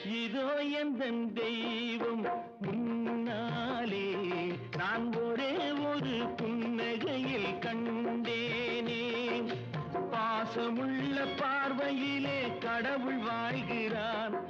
இதோ எந்தன் தெய்வம் முன்னாலே நான் ஒரே ஒரு புன்னகையில் கண்டேனே. பாசமுள்ள பார்வையிலே கடவுள் வாழ்கிறான்.